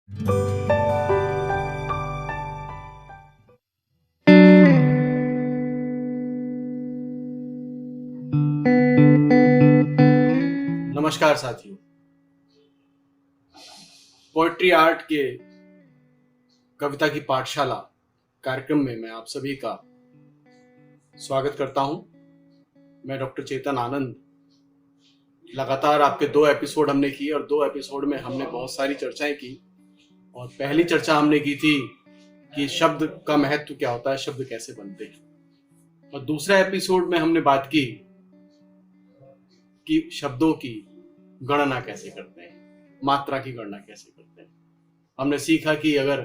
नमस्कार साथियों, poetry art के कविता की पाठशाला कार्यक्रम में मैं आप सभी का स्वागत करता हूं। मैं डॉक्टर चेतन आनंद। लगातार आपके 2 एपिसोड हमने किए और 2 एपिसोड में हमने बहुत सारी चर्चाएं की। और पहली चर्चा हमने की थी कि शब्द का महत्व क्या होता है, शब्द कैसे बनते हैं। और दूसरे एपिसोड में हमने बात की कि शब्दों की गणना कैसे करते हैं, मात्रा की गणना कैसे करते हैं। हमने सीखा कि अगर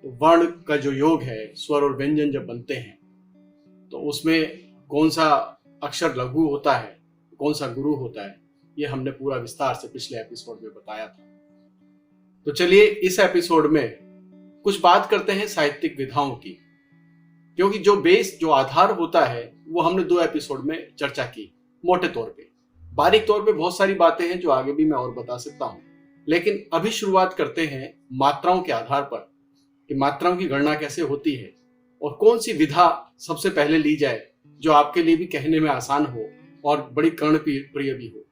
वर्ण का जो योग है, स्वर और व्यंजन जब बनते हैं तो उसमें कौन सा अक्षर लघु होता है, कौन सा गुरु होता है, ये हमने पूरा विस्तार से पिछले एपिसोड में बताया था। तो चलिए इस एपिसोड में कुछ बात करते हैं साहित्यिक विधाओं की, क्योंकि जो बेस, जो आधार होता है वो हमने 2 एपिसोड में चर्चा की मोटे तौर पे। बारीक तौर पे बहुत सारी बातें हैं जो आगे भी मैं और बता सकता हूं, लेकिन अभी शुरुआत करते हैं मात्राओं के आधार पर कि मात्राओं की गणना कैसे होती है और कौन सी विधा सबसे पहले ली जाए जो आपके लिए भी कहने में आसान हो और बड़ी कर्णप्रिय भी हो।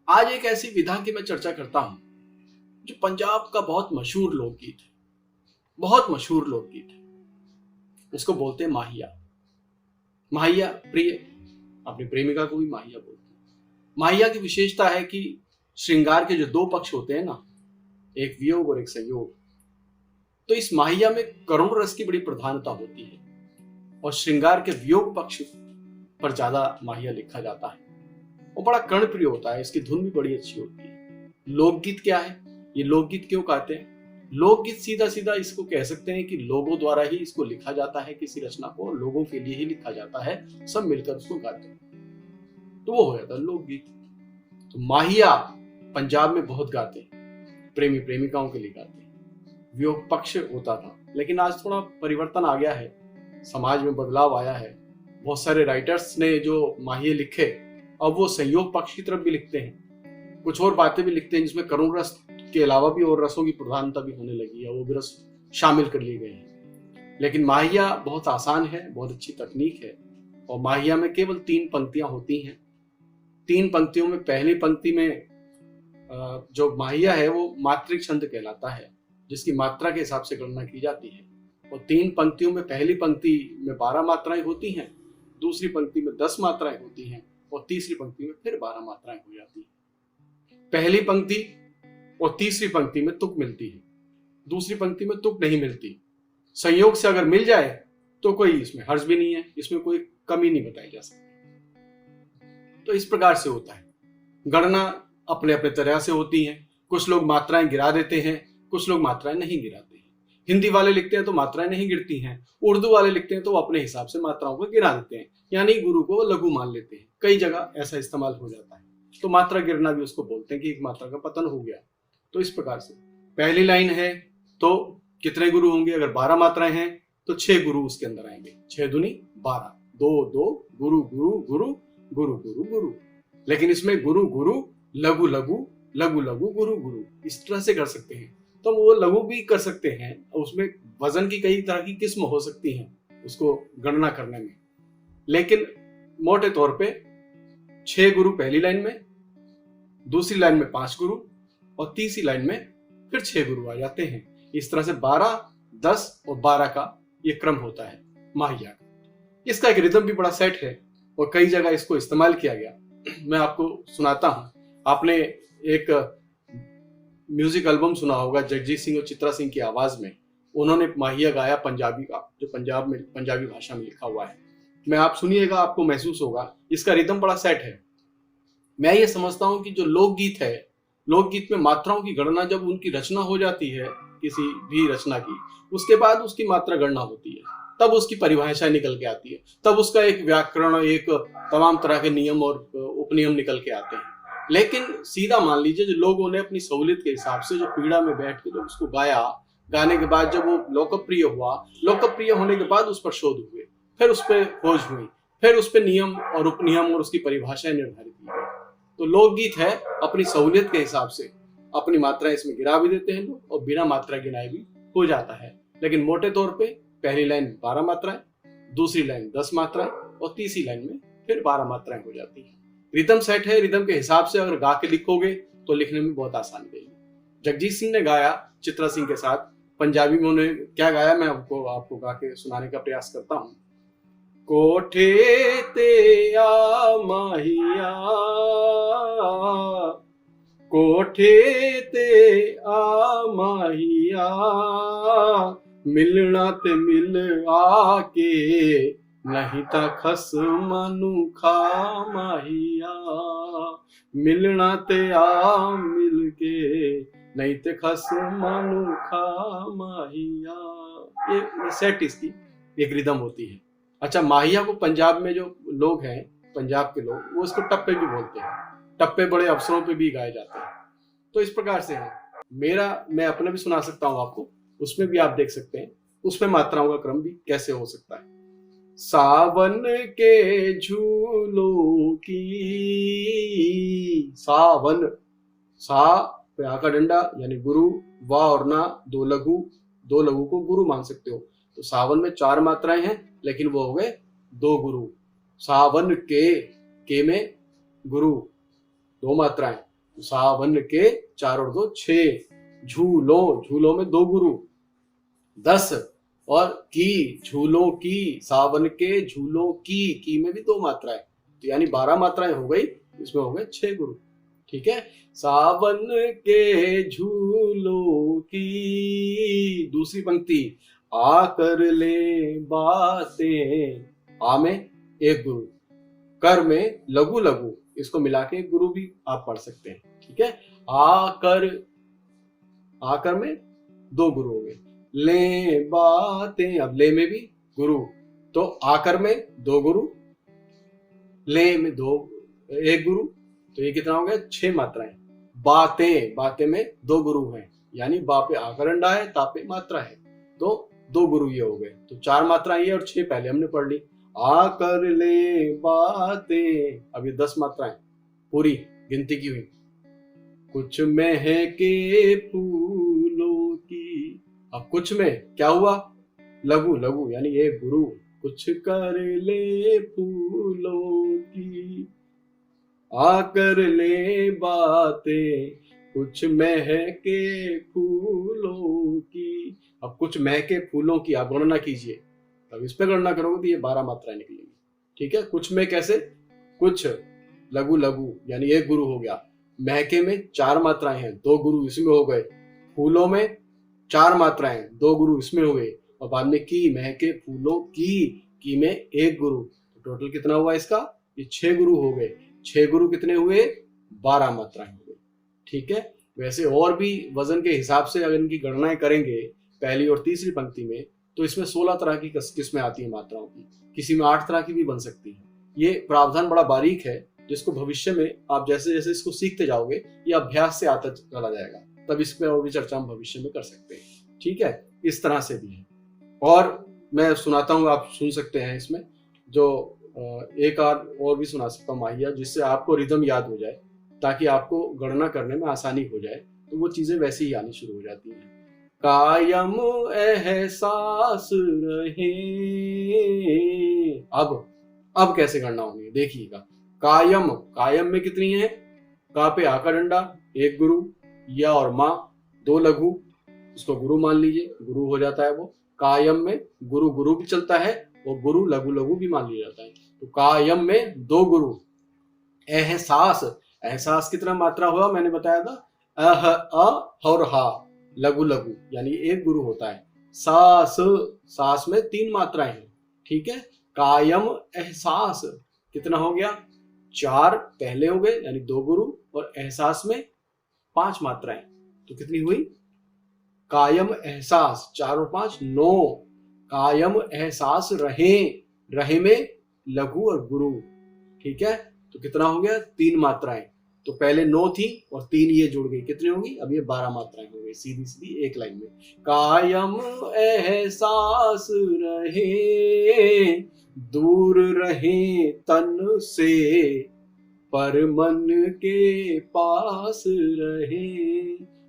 आज एक ऐसी विधा की मैं चर्चा करता हूं जो पंजाब का बहुत मशहूर लोकगीत है, बहुत मशहूर लोकगीत है। उसको बोलते हैं माहिया। माहिया प्रिय, अपनी प्रेमिका को भी माहिया बोलते हैं। माहिया की विशेषता है कि श्रृंगार के जो 2 पक्ष होते हैं ना, एक वियोग और एक संयोग, तो इस माहिया में करुण रस की बड़ी प्रधानता होती है और श्रृंगार के वियोग पक्ष पर ज्यादा माहिया लिखा जाता है। वो बड़ा कर्णप्रिय होता है, इसकी धुन भी बड़ी अच्छी होती है। लोकगीत क्या है, ये लोकगीत क्यों कहते हैं? लोकगीत सीधा सीधा इसको कह सकते हैं कि लोगों द्वारा ही इसको लिखा जाता है, किसी रचना को लोगों के लिए ही लिखा जाता है, सब मिलकर उसको गाते हैं, तो वो हो जाता है लोकगीत। तो माहिया पंजाब में बहुत गाते हैं, प्रेमी प्रेमिकाओं के लिए गाते हैं। वियोग पक्ष होता था, लेकिन आज थोड़ा परिवर्तन आ गया है, समाज में बदलाव आया है। बहुत सारे राइटर्स ने जो माहिए लिखे अब वो संयोग पक्ष की तरफ भी लिखते हैं, कुछ और बातें भी लिखते हैं जिसमें करुण रस के अलावा भी और रसों की प्रधानता भी होने लगी है, वो भी रस शामिल कर लिए गए हैं। लेकिन माहिया बहुत आसान है, बहुत अच्छी तकनीक है। और माहिया में केवल 3 पंक्तियां होती हैं। 3 पंक्तियों में पहली पंक्ति में जो माहिया है वो मात्रिक छंद कहलाता है, जिसकी मात्रा के हिसाब से गणना की जाती है। और 3 पंक्तियों में पहली पंक्ति में 12 मात्राएं होती हैं, दूसरी पंक्ति में 10 मात्राएं होती हैं और तीसरी पंक्ति में फिर 12 मात्राएं हो जाती हैं। पहली पंक्ति और तीसरी पंक्ति में तुक मिलती है, दूसरी पंक्ति में तुक नहीं मिलती। संयोग से अगर मिल जाए तो कोई इसमें हर्ज भी नहीं है, इसमें कोई कमी नहीं बताई जा सकती। तो इस प्रकार से होता है। गणना अपने अपने तरह से होती है। कुछ लोग मात्राएं गिरा देते हैं, कुछ लोग मात्राएं नहीं गिराते हैं। हिंदी वाले लिखते हैं तो मात्राएं नहीं गिरती हैं, उर्दू वाले लिखते हैं तो अपने हिसाब से मात्राओं को गिरा देते हैं, यानी गुरु को लघु मान लेते हैं। कई जगह ऐसा इस्तेमाल हो जाता है, तो मात्रा गिरना भी उसको बोलते हैं कि एक मात्रा का पतन हो गया। तो इस प्रकार से पहली लाइन है तो कितने गुरु होंगे? अगर 12 मात्राएं हैं तो 6 गुरु उसके अंदर आएंगे, 6 दूनी 12, 2 2 गुरु गुरु गुरु गुरु गुरु गुरु। लेकिन इसमें गुरु गुरु लघु लघु लघु लघु गुरु गुरु इस तरह से कर सकते हैं। तो वो लघु भी कर सकते हैं, उसमें वजन की कई तरह की किस्म हो सकती हैं उसको गणना करने में। लेकिन मोटे तौर पे 6 गुरु पहली लाइन में, दूसरी लाइन में 5 गुरु और तीसरी लाइन में फिर 6 गुरु आ जाते हैं। इस तरह से 12, 10 और 12 का ये क्रम होता है माहिया का। इसका एक रिदम भी बड़ा सेट है और कई जगह इसको इस्तेमाल किया गया। मैं आपको सुनाता हूं। आपने एक म्यूजिक एल्बम सुना होगा जगजीत सिंह और चित्रा सिंह की आवाज में, उन्होंने माहिया गाया पंजाबी का, जो पंजाब में पंजाबी भाषा में लिखा हुआ है। मैं आप सुनिएगा, आपको महसूस होगा। इसका रिदम बड़ा सेट है। मैं ये समझता हूं कि जो लोकगीत है, लोकगीत में मात्राओं की गणना जब उनकी रचना हो जाती है, किसी भी रचना की, उसके बाद उसकी मात्रा गणना होती है, तब उसकी परिभाषा निकल के आती है, तब उसका एक व्याकरण, एक तमाम तरह के नियम और उपनियम निकल के आते हैं। लेकिन सीधा मान लीजिए जो लोगों ने अपनी सहूलियत के हिसाब से जो पीड़ा में बैठ के जब उसको गाया, गाने के बाद जब वो लोकप्रिय हुआ, लोकप्रिय होने के बाद उस पर शोध हुए, फिर उस पर खोज हुई, फिर उस पर नियम और उपनियम और उसकी परिभाषाएं निर्धारित की गई। तो लोकगीत है अपनी सहूलियत के हिसाब से, अपनी मात्राएं इसमें गिरा भी देते हैं लोग और बिना मात्रा गिनाए भी हो जाता है। लेकिन मोटे तौर पे पहली लाइन 12 मात्राएं, दूसरी लाइन 10 मात्राएं और तीसरी लाइन में फिर 12 मात्राएं हो जाती है। रिदम सेट है, रिदम के हिसाब से अगर गा के लिखोगे तो लिखने में बहुत आसानी रहेगी। जगजीत सिंह ने गाया चित्रा सिंह के साथ, पंजाबी में उन्होंने क्या गाया मैं आपको गा के सुनाने का प्रयास करता हूँ। कोठे ते आ माहिया, कोठे ते आ माहिया, मिलना ते मिल आके, नहीं ता खसमानू खा माहिया, मिलना ते आ मिल के, नहीं ते खसमानू खा माहिया। ये सेट इसकी एक रिदम होती है। अच्छा, माहिया को पंजाब में जो लोग हैं, पंजाब के लोग, वो इसको टप्पे भी बोलते हैं। टप्पे बड़े अवसरों पे भी गाए जाते हैं। तो इस प्रकार से है। मैं अपना भी सुना सकता हूँ आपको, उसमें भी आप देख सकते हैं उसमें मात्राओं का क्रम भी कैसे हो सकता है। सावन के झूलों की, सावन, सा पे आ का डंडा यानी गुरु, वा और ना दो लघु को गुरु मान सकते हो। तो सावन में 4 मात्राएं हैं लेकिन वो हो गए 2 गुरु। सावन के में गुरु 2 मात्राएं, तो सावन के 4 और 2 6। झूलों में 2 गुरु 10 और की, झूलों की, सावन के झूलों की में भी 2 मात्राएं, तो यानी 12 मात्राएं हो गई, इसमें हो गए 6 गुरु। ठीक है। सावन के झूलों की, दूसरी पंक्ति, आकर ले बातें, आ में 1 गुरु, कर में लघु, इसको मिला के गुरु भी आप पढ़ सकते हैं। ठीक है। आकर में 2 गुरु हो गए। ले बातें, अब ले में भी गुरु, तो आकर में 2 गुरु, ले में 1 गुरु, तो ये कितना हो गया 6 मात्राएं। बातें में 2 गुरु हैं, यानी बा पे आकर अंडा है, ता पे मात्रा है, तो 2 गुरु ये हो गए। तो 4 मात्राएं ये और 6 पहले हमने पढ़ ली। आकर ले बातें, अब ये 10 मात्राएं पूरी गिनती की हुई। कुछ महके फूलों की, अब कुछ में क्या हुआ, लघु यानी 1 गुरु, कुछ कर ले फूलों की, आकर ले बातें, कुछ महके फूलों की। अब कुछ महके फूलों की आप गणना कीजिए, अब इस पे गणना करोगे तो ये 12 मात्राएं निकलेंगी। ठीक है। कुछ में कैसे, कुछ लघु यानी 1 गुरु हो गया, महके में 4 मात्राएं हैं, 2 गुरु इसमें हो गए, फूलों में 4 मात्राएं, 2 गुरु इसमें हो गए, और बाद में की, महके फूलों की में 1 गुरु, तो टोटल कितना हुआ इसका, ये 6 गुरु हो गए। 6 गुरु कितने हुए, 12 मात्राएं हो गई। ठीक है। वैसे और भी वजन के हिसाब से अगर इनकी गणनाएं करेंगे पहली और तीसरी पंक्ति में, तो इसमें 16 तरह की किस्में आती है मात्राओं की, किसी में 8 तरह की भी बन सकती है। ये प्रावधान बड़ा बारीक है, जिसको भविष्य में आप जैसे जैसे इसको सीखते जाओगे ये अभ्यास से आता चला जाएगा, तब इस पर और भी चर्चा हम भविष्य में कर सकते हैं। ठीक है। इस तरह से भी है। और मैं सुनाता हूँ, आप सुन सकते हैं इसमें, जो एक और भी सुना सकता हूँ माहिया, जिससे आपको रिदम याद हो जाए, ताकि आपको गणना करने में आसानी हो जाए, तो वो चीजें वैसे ही आनी शुरू हो जाती हैं। कायम एहसास रहे, अब कैसे गणना होगी देखिएगा। कायम में कितनी है, का पे आका डंडा 1 गुरु, या और माँ 2 लघु, उसको गुरु मान लीजिए, गुरु हो जाता है वो। कायम में गुरु भी चलता है और गुरु लघु भी मान लिया जाता है। तो कायम में 2 गुरु। एहसास कितना मात्रा हुआ मैंने बताया था, अह अ और हा, लघु यानी 1 गुरु होता है। सास में 3 मात्राएं हैं। ठीक है। कायम एहसास कितना हो गया, 4 पहले हो गए यानी 2 गुरु, और एहसास में 5 मात्राएं, तो कितनी हुई, कायम एहसास 4 और 5 9। कायम एहसास रहे में लघु और गुरु। ठीक है। तो कितना हो गया, 3 मात्राएं, तो पहले 9 थी और 3 ये जुड़ गई, कितनी होगी, अब ये 12 मात्राएं हो गई सीधी एक लाइन में। कायम एहसास रहे, दूर रहे तन से, पर मन के पास रहे।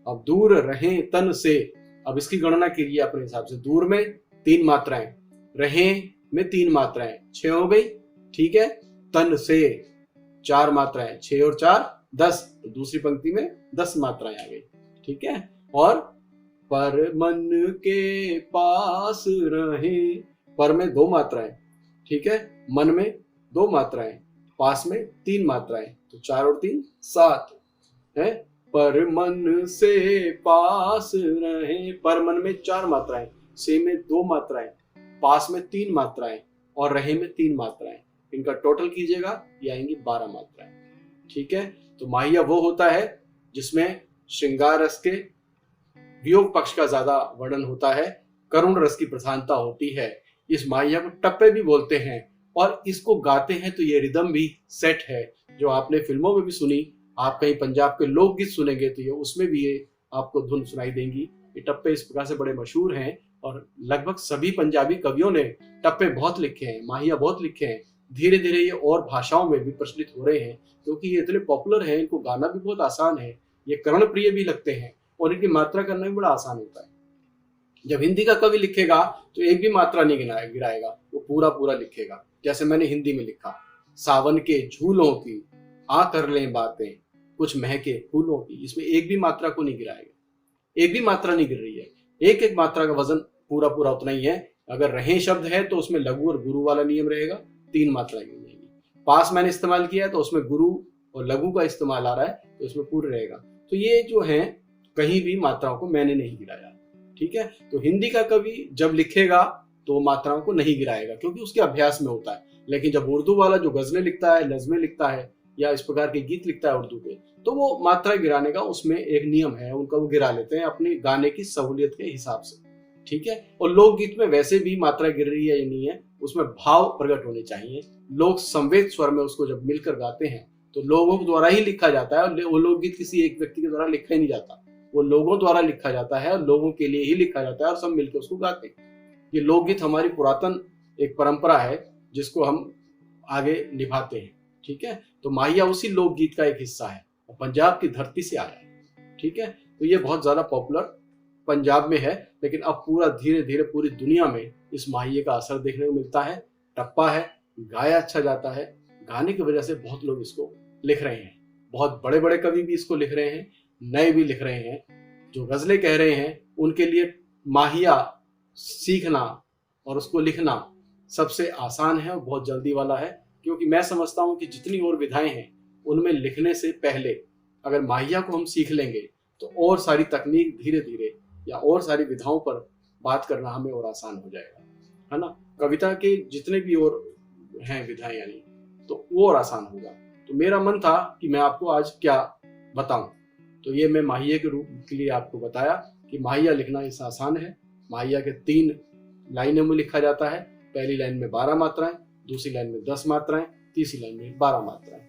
अब दूर रहे तन से, अब इसकी गणना कीजिए अपने हिसाब से। दूर में 3 मात्राएं, रहे में 3 मात्राएं, 6 हो गई, ठीक है। तन से 4 मात्राएं, 6 और 4 10, तो दूसरी पंक्ति में 10 मात्राएं आ गई, ठीक है। और पर मन के पास रहे, पर में 2 मात्राएं, ठीक है, मन में 2 मात्राएं, पास में 3 मात्राएं, तो 4 और 3 7 है। पर मन से पास रहे, पर मन में 4 मात्राएं, से में 2 मात्राएं, पास में 3 मात्राएं और रहे में 3 मात्राएं, इनका टोटल कीजिएगा, ये आएंगी 12 मात्राएं, ठीक है। तो माहिया वो होता है जिसमें श्रृंगार रस के वियोग पक्ष का ज्यादा वर्णन होता है, करुण रस की प्रधानता होती है। इस माहिया को टप्पे भी बोलते हैं, और इसको गाते हैं तो ये रिदम भी सेट है, जो आपने फिल्मों में भी सुनी। आप कहीं पंजाब के लोकगीत सुनेंगे तो ये उसमें भी ये आपको धुन सुनाई देंगी। ये टप्पे इस प्रकार से बड़े मशहूर हैं, और लगभग सभी पंजाबी कवियों ने टप्पे बहुत लिखे हैं, माहिया बहुत लिखे हैं। धीरे धीरे ये और भाषाओं में भी प्रचलित हो रहे हैं, क्योंकि ये इतने पॉपुलर हैं, इनको गाना भी बहुत आसान है, ये कर्णप्रिय भी लगते हैं, और इनकी मात्रा करना भी बड़ा आसान होता है। जब हिंदी का कवि लिखेगा तो एक भी मात्रा नहीं गिराएगा, वो पूरा पूरा लिखेगा। जैसे मैंने हिंदी में लिखा, सावन के झूलों की आ कर लें बातें, कुछ महके फूलों की, इसमें एक भी मात्रा को नहीं गिराएगा, एक भी मात्रा नहीं गिर रही है। एक एक मात्रा का वजन पूरा पूरा उतना ही है। अगर रहे शब्द है तो उसमें लघु और गुरु वाला नियम रहेगा, 3 मात्राएं गिर जाएंगी। पास मैंने इस्तेमाल किया है तो उसमें गुरु और लघु का इस्तेमाल आ रहा है, तो उसमें पूर्ण रहेगा। तो ये जो है, कहीं भी मात्राओं को मैंने नहीं गिराया, ठीक है। तो हिंदी का कवि जब लिखेगा तो मात्राओं को नहीं गिराएगा, क्योंकि उसके अभ्यास में होता है। लेकिन जब उर्दू वाला जो गजलें लिखता है, नज़में लिखता है, या इस प्रकार के गीत लिखता है उर्दू के, तो वो मात्रा गिराने का उसमें एक नियम है उनका, वो गिरा लेते हैं अपनी गाने की सहूलियत के हिसाब से, ठीक है। और लोकगीत में वैसे भी मात्रा गिर रही है या नहीं है, उसमें भाव प्रकट होने चाहिए। लोग संवेद स्वर में उसको जब मिलकर गाते हैं तो लोगों द्वारा ही लिखा जाता है, और वो लोकगीत किसी एक व्यक्ति के द्वारा लिखा ही नहीं जाता, वो लोगों द्वारा लिखा जाता है, और लोगों के लिए ही लिखा जाता है, और सब मिलकर उसको गाते हैं। ये लोकगीत हमारी पुरातन एक परंपरा है जिसको हम आगे निभाते हैं, ठीक है। तो माहिया उसी लोकगीत का एक हिस्सा है, और पंजाब की धरती से आया है, ठीक है। तो ये बहुत ज्यादा पॉपुलर पंजाब में है, लेकिन अब पूरा धीरे धीरे पूरी दुनिया में इस माहिए का असर देखने को मिलता है। टप्पा है, गाया अच्छा जाता है, गाने की वजह से बहुत लोग इसको लिख रहे हैं, बहुत बड़े बड़े कवि भी इसको लिख रहे हैं, नए भी लिख रहे हैं। जो गजलें कह रहे हैं उनके लिए माहिया सीखना और उसको लिखना सबसे आसान है और बहुत जल्दी वाला है, क्योंकि मैं समझता हूं कि जितनी और विधाएं हैं उनमें लिखने से पहले अगर माहिया को हम सीख लेंगे तो और सारी तकनीक धीरे धीरे या और सारी विधाओं पर बात करना हमें और आसान हो जाएगा, है ना। कविता के जितने भी और हैं विधाएं यानी, तो वो और आसान होगा। तो मेरा मन था कि मैं आपको आज क्या बताऊं, तो ये मैं माहिया के रूप के लिए आपको बताया कि माहिया लिखना इस आसान है। माहिया के 3 लाइनों में लिखा जाता है। पहली लाइन में 12 मात्राएं, दूसरी लाइन में 10 मात्राएं, तीसरी लाइन में 12 मात्राएं,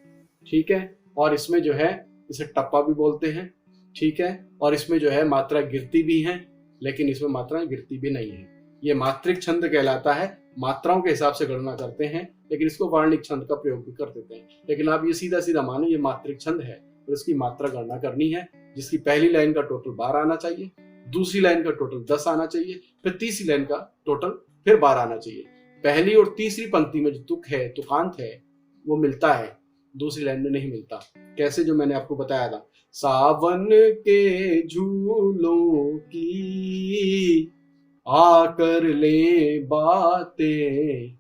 ठीक है। और इसमें जो है इसे टप्पा भी बोलते हैं, ठीक है। और इसमें जो है मात्रा गिरती भी है, लेकिन इसमें मात्राएं गिरती भी नहीं है। ये मात्रिक छंद कहलाता है, मात्राओं के हिसाब से गणना करते हैं, लेकिन इसको वार्णिक छंद का प्रयोग भी कर देते हैं। लेकिन आप ये सीधा सीधा मानो ये मात्रिक छंद है, और इसकी मात्रा गणना करनी है, जिसकी पहली लाइन का टोटल 12 आना चाहिए, दूसरी लाइन का टोटल 10 आना चाहिए, फिर तीसरी लाइन का टोटल फिर 12 आना चाहिए। पहली और तीसरी पंक्ति में जो तुक है, तुकांत है, वो मिलता है, दूसरी लाइन में नहीं मिलता। कैसे, जो मैंने आपको बताया था, सावन के झूलों की आकर ले बातें,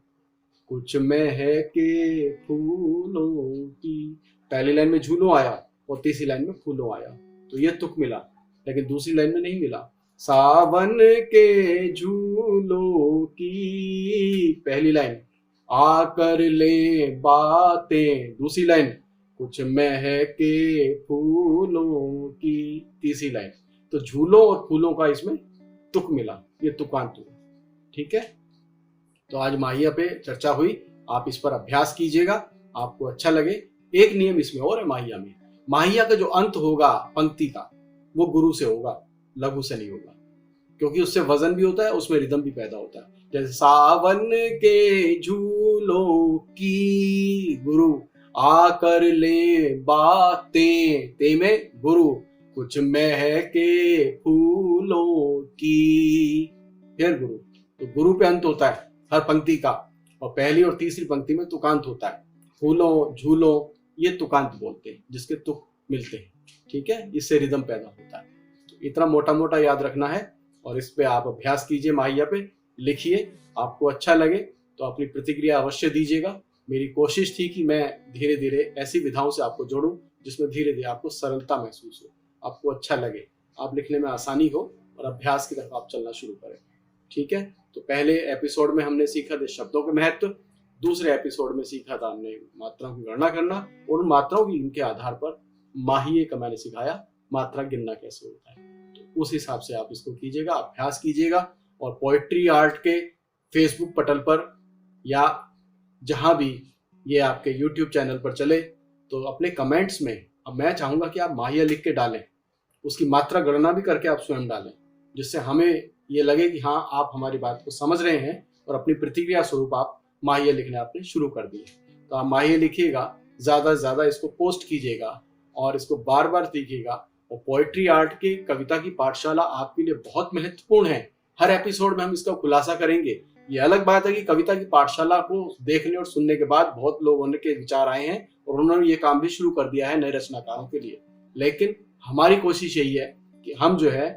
कुछ महके फूलों की। पहली लाइन में झूलों आया और तीसरी लाइन में फूलों आया, तो ये तुक मिला, लेकिन दूसरी लाइन में नहीं मिला। सावन के झूलों की पहली लाइन, आकर ले बातें दूसरी लाइन, कुछ महके फूलों की तीसरी लाइन। तो झूलों और फूलों का इसमें तुक मिला, ये तुकांत हुआ, ठीक है। तो आज माहिया पे चर्चा हुई, आप इस पर अभ्यास कीजिएगा, आपको अच्छा लगे। एक नियम इसमें और है माहिया में, माहिया का जो अंत होगा पंक्ति का वो गुरु से होगा, लघु से नहीं होगा, क्योंकि उससे वजन भी होता है, उसमें रिदम भी पैदा होता है। जैसे सावन के झूलों की, गुरु, आकर ले बातें, ते में गुरु, कुछ महके फूलों की। फिर गुरु, तो गुरु पे अंत होता है हर पंक्ति का, और पहली और तीसरी पंक्ति में तुकांत होता है। फूलों झूलों ये तुकांत बोलते हैं, जिसके तुक मिलते हैं। ठीक है, इससे रिदम पैदा होता है। तो इतना मोटा मोटा याद रखना है, और इस पे आप अभ्यास कीजिए, माहिया पे लिखिए। आपको अच्छा लगे तो अपनी प्रतिक्रिया अवश्य दीजिएगा। मेरी कोशिश थी कि मैं धीरे धीरे ऐसी विधाओं से आपको जोड़ूं जिसमें धीरे धीरे आपको सरलता महसूस हो, आपको अच्छा लगे, आप लिखने में आसानी हो, और अभ्यास की तरफ आप चलना शुरू करें। ठीक है, तो पहले एपिसोड में हमने सीखा था शब्दों के महत्व, दूसरे एपिसोड में सीखा था हमने मात्राओं की गणना करना, और उन मात्राओं की इनके आधार पर माहिए का मैंने सिखाया मात्रा गिनना कैसे होता है। तो उस हिसाब से आप इसको कीजिएगा, अभ्यास कीजिएगा। और पोएट्री आर्ट के फेसबुक पटल पर या जहां भी ये आपके यूट्यूब चैनल पर चले, तो अपने कमेंट्स में अब मैं चाहूंगा कि आप माहिया लिख के डालें, उसकी मात्रा गणना भी करके आप स्वयं डालें, जिससे हमें ये लगे कि हाँ आप हमारी बात को समझ रहे हैं, और अपनी प्रतिक्रिया स्वरूप आप माहिया लिखने आपने शुरू कर दिए। तो आप माहिया लिखिएगा, ज्यादा से ज्यादा इसको पोस्ट कीजिएगा, और इसको बार बार सीखिएगा। और पोएट्री आर्ट की कविता की पाठशाला आपके लिए बहुत महत्वपूर्ण है। हर एपिसोड में हम इसका खुलासा करेंगे। ये अलग बात है कि कविता की पाठशाला को देखने और सुनने के बाद बहुत लोगों के विचार आए हैं, और उन्होंने ये काम भी शुरू कर दिया है नए रचनाकारों के लिए। लेकिन हमारी कोशिश यही है कि हम जो है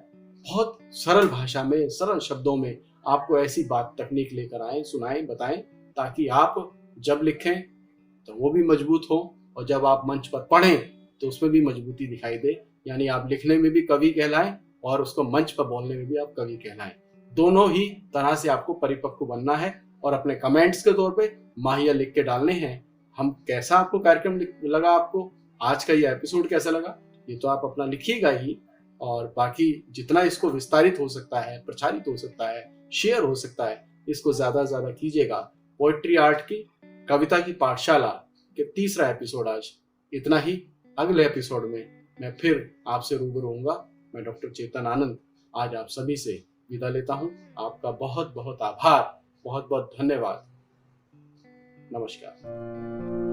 बहुत सरल भाषा में, सरल शब्दों में आपको ऐसी बात तकनीक लेकर आए, सुनाएं, बताएं, ताकि आप जब लिखें तो वो भी मजबूत हो, और जब आप मंच पर पढ़ें तो उसमें भी मजबूती दिखाई दे। यानी आप लिखने में भी कवि कहलाएं, और उसको मंच पर बोलने में भी आप कवि कहलाएं। दोनों ही तरह से आपको परिपक्व बनना है, और अपने कमेंट्स के तौर पे माहिया लिख के डालने हैं। हम कैसा आपको कार्यक्रम लगा, आपको आज का ये एपिसोड कैसा लगा, ये तो आप अपना लिखिएगा ही, और बाकी जितना इसको विस्तारित हो सकता है, प्रचारित हो सकता है, शेयर हो सकता है, इसको ज्यादा से ज्यादा कीजिएगा। पोएट्री आर्ट की कविता की पाठशाला के तीसरा एपिसोड आज इतना ही। अगले एपिसोड में मैं फिर आपसे रूबरू होऊंगा। मैं डॉक्टर चेतन आनंद आज आप सभी से विदा लेता हूं। आपका बहुत बहुत आभार, बहुत बहुत धन्यवाद। नमस्कार।